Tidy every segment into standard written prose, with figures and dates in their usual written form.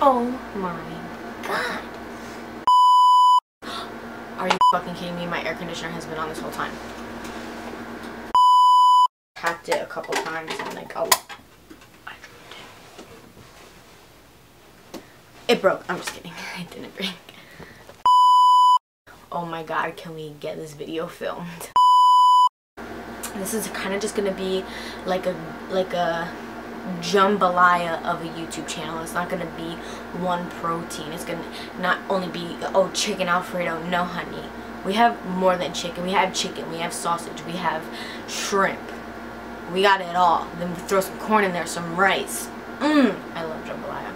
Oh my god. Are you fucking kidding me? My air conditioner has been on this whole time. Tapped it a couple times and like, oh, I dropped it. It broke. I'm just kidding. It didn't break. Oh my god, can we get this video filmed? This is kind of just gonna be like a jambalaya of a YouTube channel. It's not gonna be one protein. It's gonna not only be, oh, chicken Alfredo. No, honey. We have more than chicken. We have chicken. We have sausage. We have shrimp. We got it all. Then we throw some corn in there, some rice. I love jambalaya.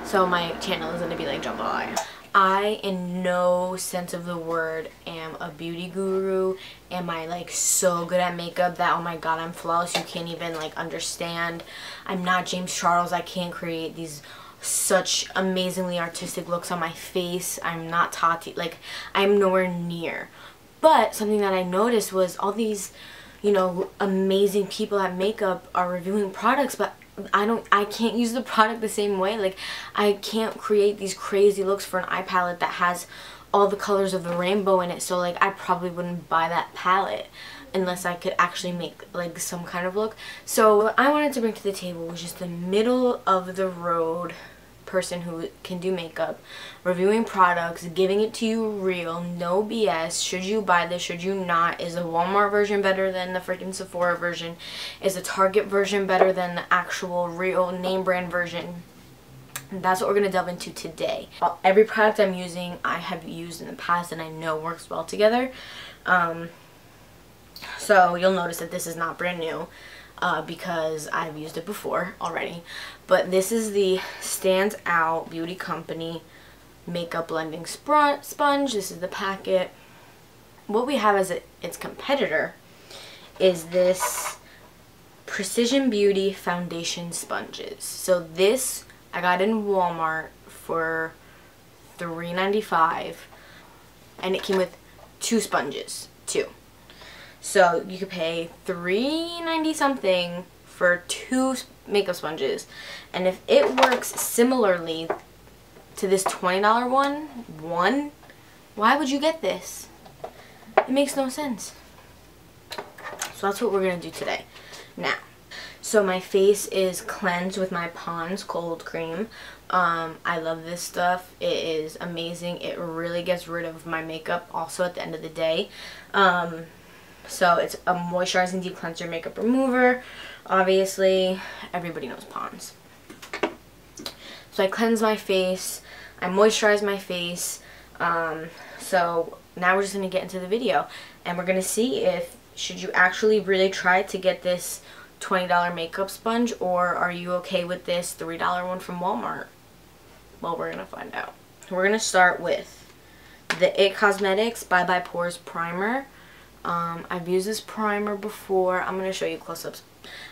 So my channel is gonna be like jambalaya. I, in no sense of the word, am a beauty guru. Am I like so good at makeup that, oh my god, I'm flawless, you can't even like understand. I'm not James Charles. I can't create these such amazingly artistic looks on my face. I'm not Tati. Like, I'm nowhere near. But something that I noticed was all these, you know, amazing people at makeup are reviewing products, but I can't use the product the same way. Like, I can't create these crazy looks for an eye palette that has all the colors of the rainbow in it. So like, I probably wouldn't buy that palette unless I could actually make like some kind of look. So what I wanted to bring to the table was just the middle of the road person who can do makeup, reviewing products, giving it to you real, no BS. Should you buy this? Should you not? Is the Walmart version better than the freaking Sephora version? Is the Target version better than the actual real name brand version? And that's what we're going to delve into today. Every product I'm using, I have used in the past and I know works well together. So you'll notice that this is not brand new. Because I've used it before already. But this is the Stands Out Beauty Company Makeup Blending Sponge. This is the packet. What we have as its competitor is this Precision Beauty Foundation Sponges. So this I got in Walmart for $3.95 and it came with two sponges, So you could pay $3.90 something for two makeup sponges. And if it works similarly to this $20 one, why would you get this? It makes no sense. So that's what we're going to do today. Now, so my face is cleansed with my Pond's Cold Cream. I love this stuff. It is amazing. It really gets rid of my makeup also at the end of the day. So it's a moisturizing deep cleanser makeup remover. Obviously, everybody knows Pond's. So I cleanse my face. I moisturize my face. So now we're just going to get into the video. And we're going to see if, should you actually really try to get this $20 makeup sponge, or are you okay with this $3 one from Walmart? Well, we're going to find out. We're going to start with the It Cosmetics Bye Bye Pores Primer. I've used this primer before. I'm going to show you close-ups.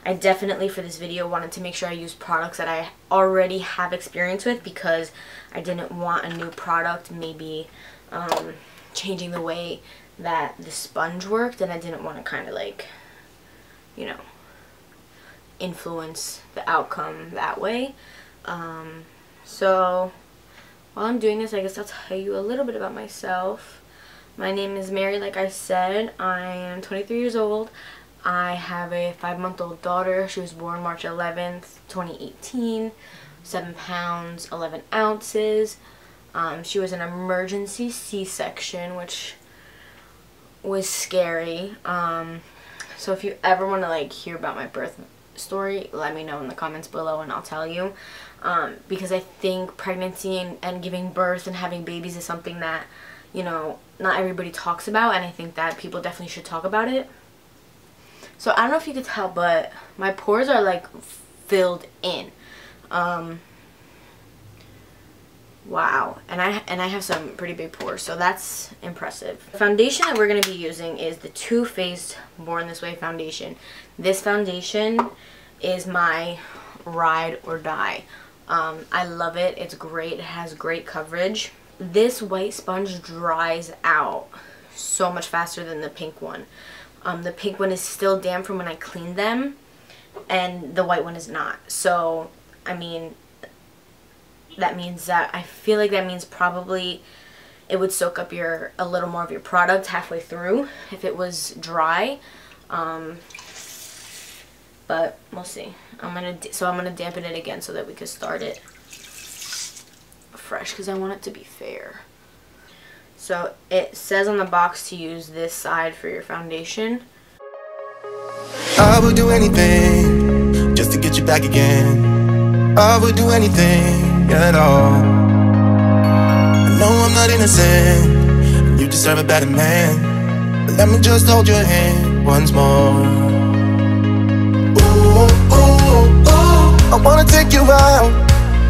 I definitely, for this video, wanted to make sure I used products that I already have experience with, because I didn't want a new product maybe changing the way that the sponge worked, and I didn't want to kind of like, you know, influence the outcome that way. So while I'm doing this, I guess I'll tell you a little bit about myself. My name is Mary, like I said. I am 23 years old. I have a 5-month-old daughter. She was born March 11th, 2018. 7 pounds, 11 ounces. She was an emergency C-section, which was scary. So if you ever want to like hear about my birth story, let me know in the comments below and I'll tell you. Because I think pregnancy and giving birth and having babies is something that, you know, not everybody talks about, and I think that people definitely should talk about it. So I don't know if you could tell, but my pores are like filled in. Wow, and I have some pretty big pores, so that's impressive. The foundation that we're going to be using is the Too Faced Born This Way foundation. This foundation is my ride or die. I love it. It's great. It has great coverage. This white sponge dries out so much faster than the pink one. The pink one is still damp from when I cleaned them, and the white one is not. So, I mean, that means that I feel like that means probably it would soak up a little more of your product halfway through if it was dry. But we'll see. I'm gonna dampen it again so that we can start it fresh because I want it to be fair. So it says on the box to use this side for your foundation. I would do anything just to get you back again. I would do anything at all. I know I'm not innocent, you deserve a better man, but let me just hold your hand once more. Ooh, ooh, ooh, I wanna take you out.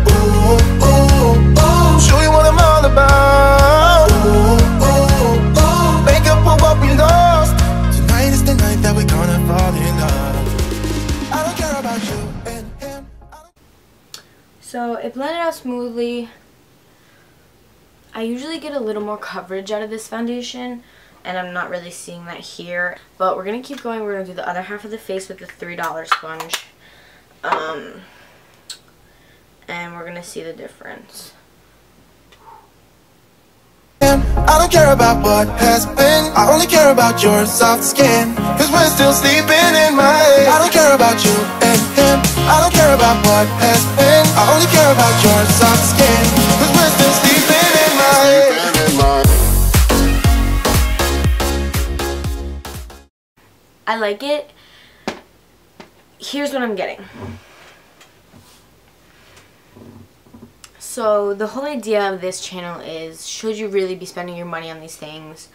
Ooh, ooh, ooh, show you what I'm all about. Ooh, ooh, ooh, make up for what we lost. Tonight is the night that we're gonna fall in love. I don't care about you and him. So it blended out smoothly. I usually get a little more coverage out of this foundation, and I'm not really seeing that here. But we're going to keep going. We're going to do the other half of the face with the $3 sponge. And we're going to see the difference. I don't care about what has been, I only care about your soft skin, cause we're still sleeping in my head. I don't care about you and him, I don't care about what has been, I only care about your soft skin, cause we're still sleeping in my head. I like it. Here's what I'm getting. So the whole idea of this channel is, should you really be spending your money on these things,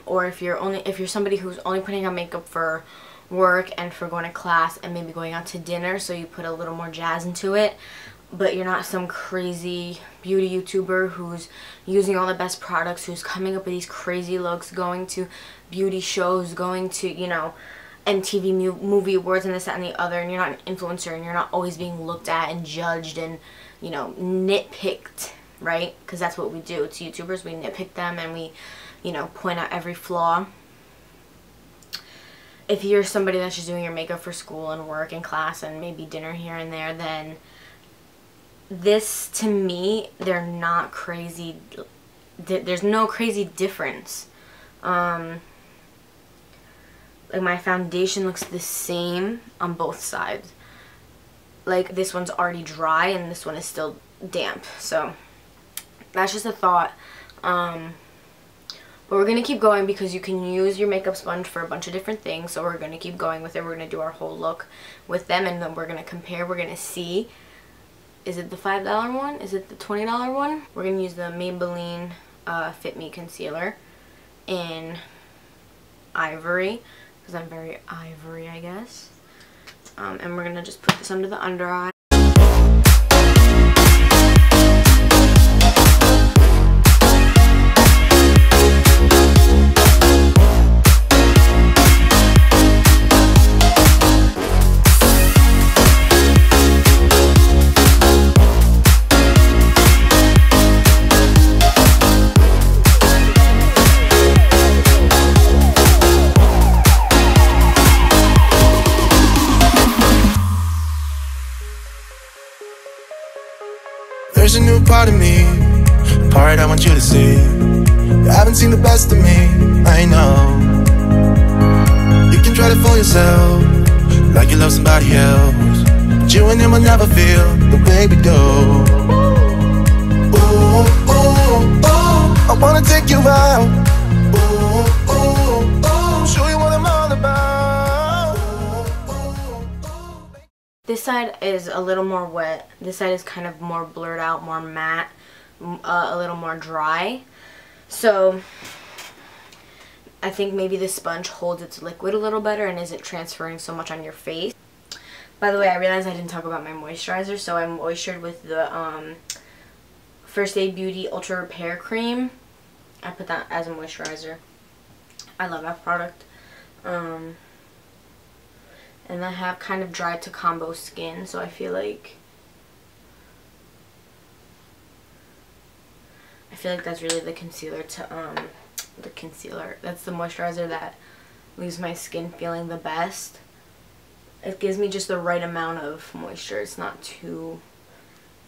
or if you're somebody who's only putting on makeup for work and for going to class and maybe going out to dinner, so you put a little more jazz into it, but you're not some crazy beauty YouTuber who's using all the best products, who's coming up with these crazy looks, going to beauty shows, going to, you know, MTV movie awards and this, that, and the other, and you're not an influencer and you're not always being looked at and judged and, you know, nitpicked, right? Because that's what we do. It's YouTubers. We nitpick them and we, you know, point out every flaw. If you're somebody that's just doing your makeup for school and work and class and maybe dinner here and there, then this, to me, they're not crazy. There's no crazy difference. Like, my foundation looks the same on both sides. Like, this one's already dry and this one is still damp. So that's just a thought. But we're going to keep going because you can use your makeup sponge for a bunch of different things. So we're going to keep going with it. We're going to do our whole look with them, and then we're going to compare. We're going to see, is it the $5 one? Is it the $20 one? We're going to use the Maybelline Fit Me Concealer in Ivory, because I'm very ivory, I guess. And we're going to just put this under the under eye. There's a new part of me, a part I want you to see. You haven't seen the best of me, I know. You can try to fool yourself, like you love somebody else, but you and him will never feel the way we do. Ooh, ooh, ooh, I wanna take you out. Ooh, ooh, ooh, show you what I'm all about. This side is a little more wet. This side is kind of more blurred out, more matte, a little more dry. So I think maybe the sponge holds its liquid a little better and isn't transferring so much on your face. By the way, I realized I didn't talk about my moisturizer, so I moistured with the First Aid Beauty Ultra Repair Cream. I put that as a moisturizer. I love that product. And I have kind of dry to combo skin, so I feel like that's really the concealer to that's the moisturizer that leaves my skin feeling the best. It gives me just the right amount of moisture. It's not too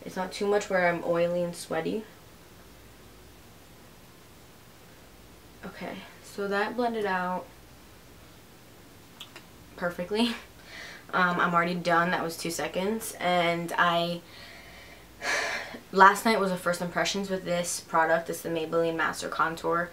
It's not too much where I'm oily and sweaty. Okay, so that blended out perfectly. I'm already done. That was 2 seconds. And last night was the first impressions with this product. It's the Maybelline Master Contour.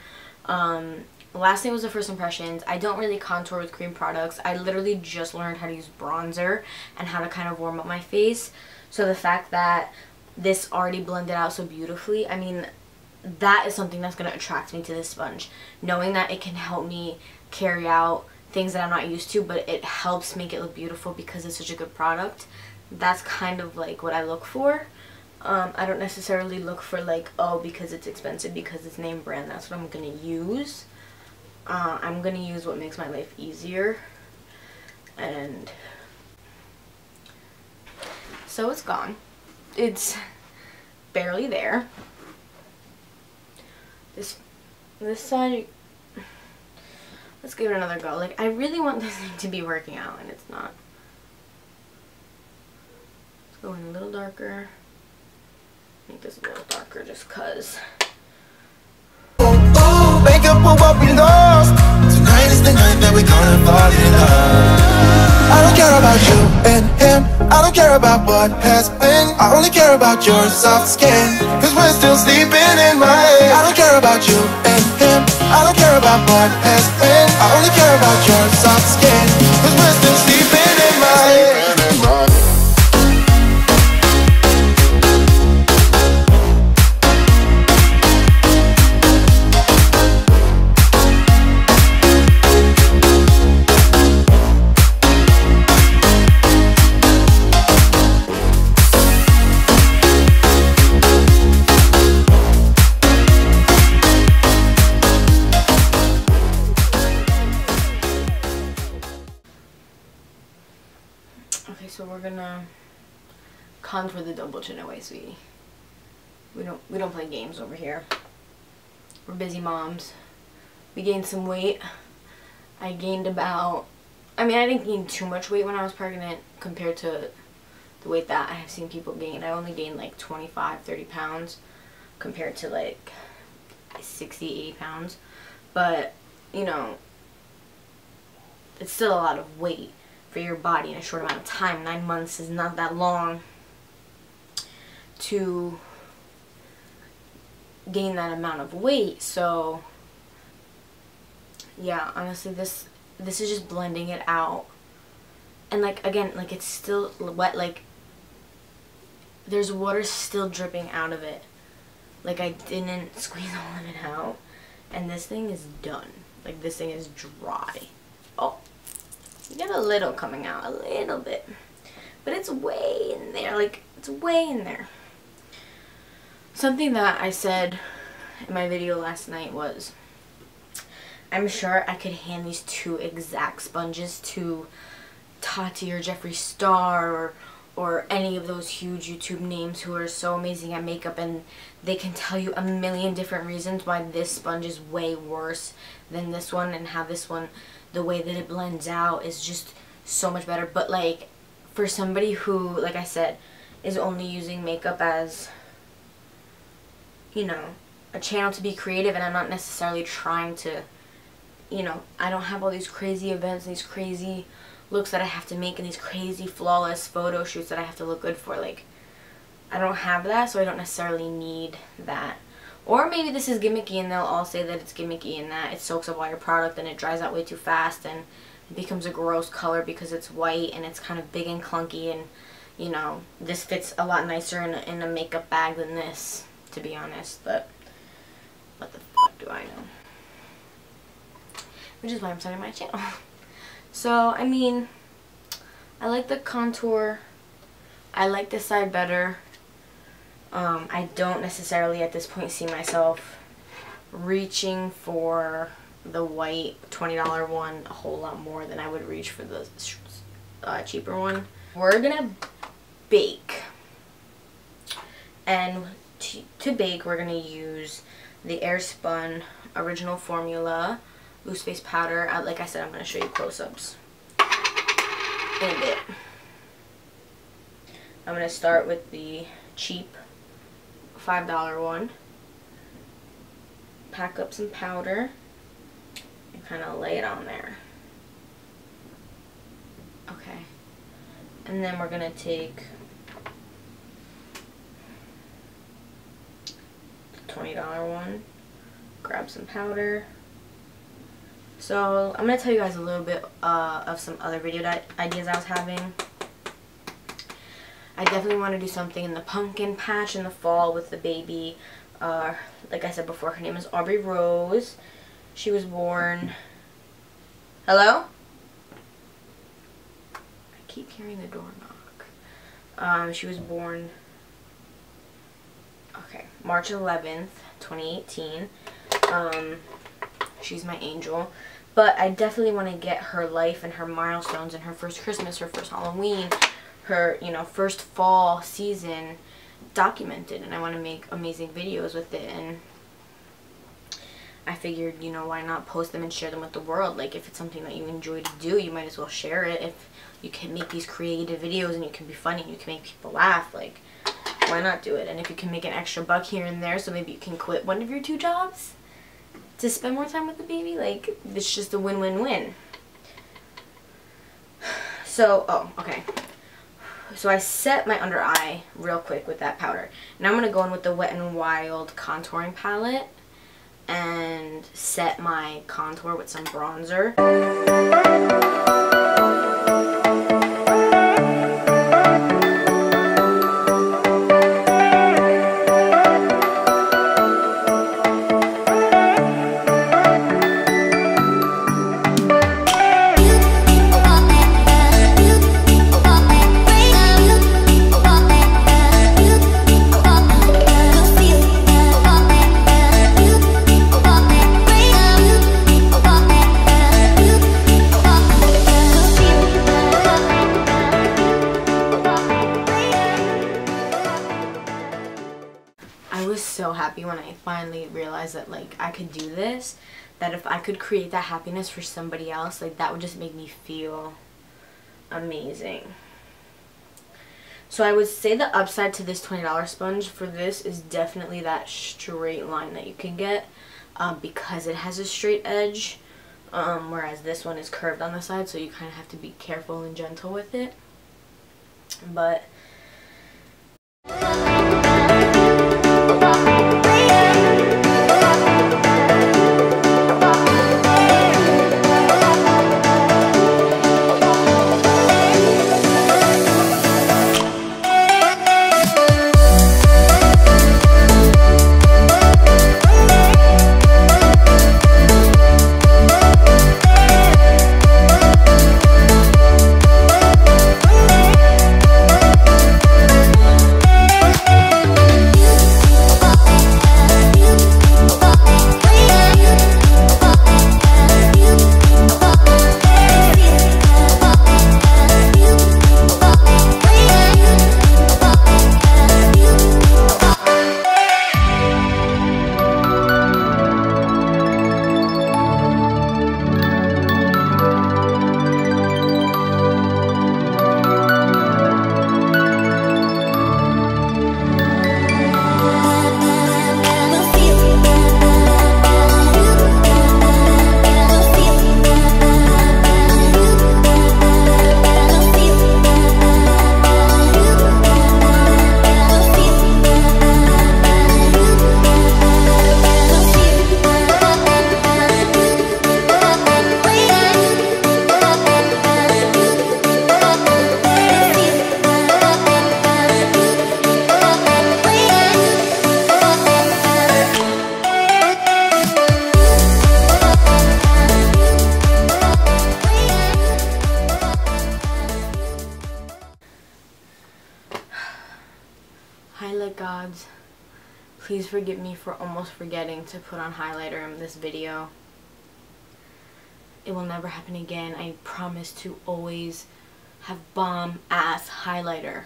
Last night was the first impressions. I don't really contour with cream products. I literally just learned how to use bronzer and how to kind of warm up my face. So the fact that this already blended out so beautifully, I mean, that is something that's going to attract me to this sponge. Knowing that it can help me carry out things that I'm not used to, but it helps make it look beautiful because it's such a good product. That's kind of like what I look for. I don't necessarily look for like, oh, because it's expensive, because it's name brand, that's what I'm going to use. I'm going to use what makes my life easier. And so it's gone. It's barely there. This side, let's give it another go. Like, I really want this thing to be working out, and it's not. Let's go in a little darker. Make this a little darker just cause. Make up for what we lost. Tonight is the night that we're gonna fall in love. I don't care about you and him. I don't care about what has been. I only care about your soft skin, cause we're still sleeping in my head. I don't care about you and him. I don't care about what has been. I only care about your soft skin, cause we're still sleeping in my head. Okay, so we're gonna contour the double chin away, sweetie. We don't play games over here. We're busy moms. We gained some weight. I gained about, I mean, I didn't gain too much weight when I was pregnant compared to the weight that I have seen people gain. I only gained like 25, 30 pounds compared to like 60, 80 pounds. But, you know, it's still a lot of weight for your body in a short amount of time. 9 months is not that long to gain that amount of weight. So yeah, honestly, this is just blending it out. And like, again, like, it's still wet. Like, there's water still dripping out of it. Like, I didn't squeeze all of it out. And this thing is done. Like, this thing is dry. Oh, you get a little coming out, a little bit, but it's way in there. Like, it's way in there. Something that I said in my video last night was, I'm sure I could hand these 2 exact sponges to Tati or Jeffree Star or any of those huge YouTube names who are so amazing at makeup, and they can tell you a million different reasons why this sponge is way worse than this one, and how this one, the way that it blends out is just so much better. But like, for somebody who, like I said, is only using makeup as, you know, a channel to be creative, and I'm not necessarily trying to, you know, I don't have all these crazy events, these crazy looks that I have to make, and these crazy flawless photo shoots that I have to look good for. Like, I don't have that, so I don't necessarily need that. Or maybe this is gimmicky, and they'll all say that it's gimmicky and that it soaks up all your product and it dries out way too fast and it becomes a gross color because it's white and it's kind of big and clunky, and, you know, this fits a lot nicer in a makeup bag than this, to be honest. But what the fuck do I know? Which is why I'm starting my channel. So, I mean, I like the contour. I like this side better. I don't necessarily at this point see myself reaching for the white $20 one a whole lot more than I would reach for the cheaper one. We're gonna bake, and to bake we're gonna use the Airspun Original Formula Loose Face Powder. Like I said, I'm gonna show you close-ups in a bit. I'm going to start with the cheap $5 one. Pack up some powder and kind of lay it on there. Okay. And then we're going to take the $20 one, grab some powder. So I'm going to tell you guys a little bit of some other video ideas I was having. I definitely want to do something in the pumpkin patch in the fall with the baby. Like I said before, her name is Aubrey Rose. She was born... Hello? I keep hearing the door knock. She was born... Okay, March 11th, 2018. She's my angel. But I definitely want to get her life and her milestones and her first Christmas, her first Halloween, her, you know, first fall season documented, and I want to make amazing videos with it. And I figured, you know, why not post them and share them with the world? Like, if it's something that you enjoy to do, you might as well share it. If you can make these creative videos and you can be funny and you can make people laugh, like, why not do it? And if you can make an extra buck here and there, so maybe you can quit one of your 2 jobs to spend more time with the baby, like, it's just a win-win-win. So, oh, okay. So I set my under eye real quick with that powder. Now I'm going to go in with the Wet n Wild contouring palette and set my contour with some bronzer. So happy when I finally realized that, like, I could do this, that if I could create that happiness for somebody else, like, that would just make me feel amazing. So I would say the upside to this $20 sponge for this is definitely that straight line that you can get, because it has a straight edge, whereas this one is curved on the side, so you kind of have to be careful and gentle with it. But highlight gods, please forgive me for almost forgetting to put on highlighter in this video. It will never happen again. I promise to always have bomb ass highlighter.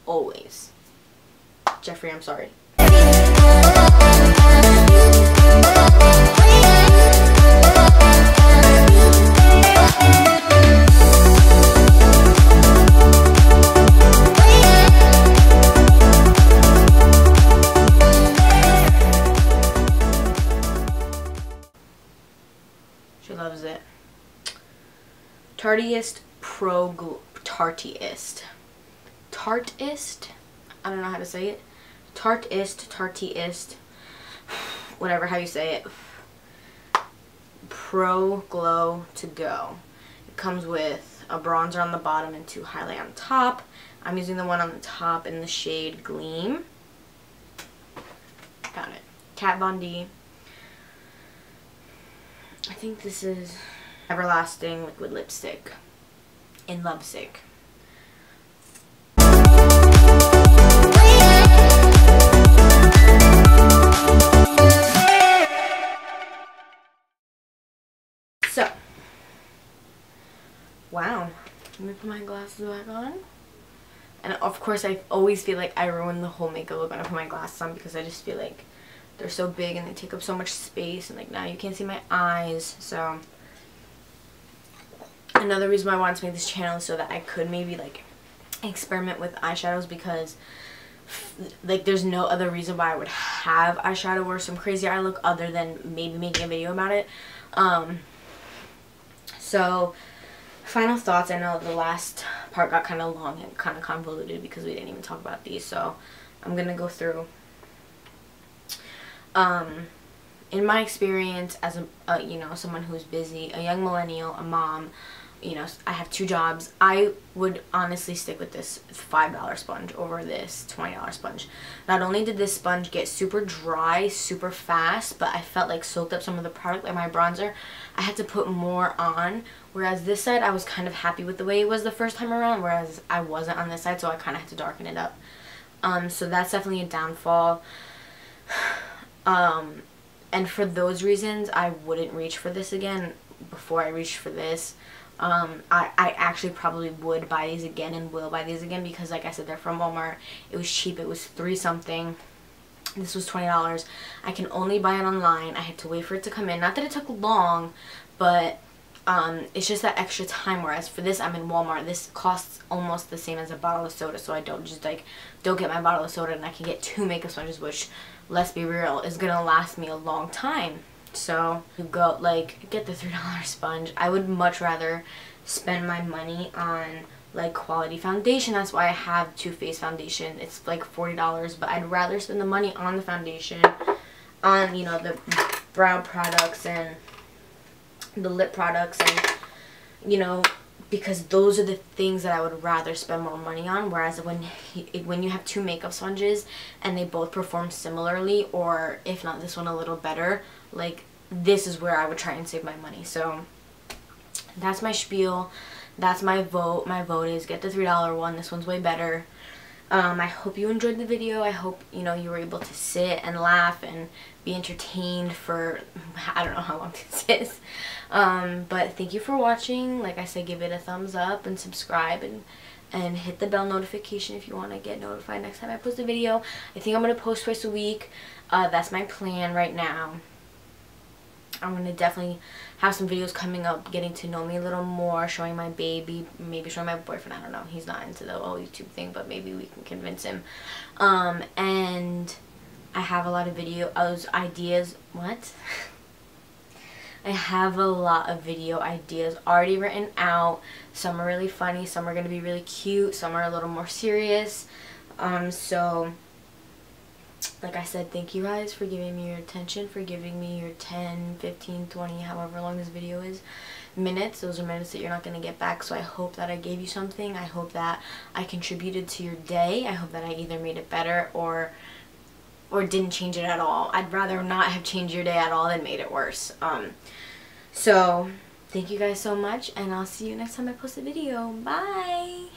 Always. Jeffrey, I'm sorry. Tartiest Tartiest. I don't know how to say it. Tartiest, whatever how you say it. Pro Glow to Go. It comes with a bronzer on the bottom and 2 highlight on top. I'm using the one on the top in the shade Gleam. Got it. Kat Von D. I think this is Everlasting Liquid Lipstick in Lovesick. So, wow. Let me put my glasses back on. And of course I always feel like I ruin the whole makeup look when I put my glasses on because I just feel like they're so big and they take up so much space, and like now you can't see my eyes. So another reason why I wanted to make this channel is so that I could maybe like experiment with eyeshadows, because like there's no other reason why I would have eyeshadow or some crazy eye look other than maybe making a video about it. So final thoughts. I know the last part got kind of long and kind of convoluted because we didn't even talk about these, so I'm gonna go through. In my experience as a you know, someone who's busy, a young millennial, a mom, you know, I have 2 jobs, I would honestly stick with this $5 sponge over this $20 sponge. Not only did this sponge get super dry super fast, but I felt like soaked up some of the product, like my bronzer. I had to put more on, whereas this side I was kind of happy with the way it was the first time around, whereas I wasn't on this side, so I kind of had to darken it up. So that's definitely a downfall. And for those reasons, I wouldn't reach for this again before I reached for this. I actually probably would buy these again and will buy these again because, like I said, they're from Walmart. It was cheap. It was $3 something. This was $20. I can only buy it online. I had to wait for it to come in. Not that it took long, but it's just that extra time, whereas for this I'm in Walmart. This costs almost the same as a bottle of soda, so I don't get my bottle of soda and I can get 2 makeup sponges, which, let's be real, is gonna last me a long time. So go like get the $3 sponge. I would much rather spend my money on like quality foundation. That's why I have Too Faced foundation. It's like $40, but I'd rather spend the money on the foundation, on, you know, the brow products and the lip products, and, you know, because those are the things that I would rather spend more money on. Whereas when you have 2 makeup sponges and they both perform similarly, or if not this one a little better, like this is where I would try and save my money. So that's my spiel. That's my vote. My vote is get the $3 one. This one's way better. I hope you enjoyed the video. I hope, you know, you were able to sit and laugh and be entertained for, I don't know how long this is. But thank you for watching. Like I said, give it a thumbs up and subscribe, and hit the bell notification if you want to get notified next time I post a video. I think I'm going to post twice a week. That's my plan right now. I'm going to definitely have some videos coming up, getting to know me a little more, showing my baby, maybe showing my boyfriend. I don't know. He's not into the whole YouTube thing, but maybe we can convince him. And I have a lot of ideas. What? I have a lot of video ideas already written out. Some are really funny. Some are going to be really cute. Some are a little more serious. So, like I said, thank you guys for giving me your attention, for giving me your 10, 15, 20, however long this video is, minutes. Those are minutes that you're not going to get back, so I hope that I gave you something. I hope that I contributed to your day. I hope that I either made it better or didn't change it at all. I'd rather not have changed your day at all than made it worse. So, thank you guys so much, and I'll see you next time I post a video. Bye!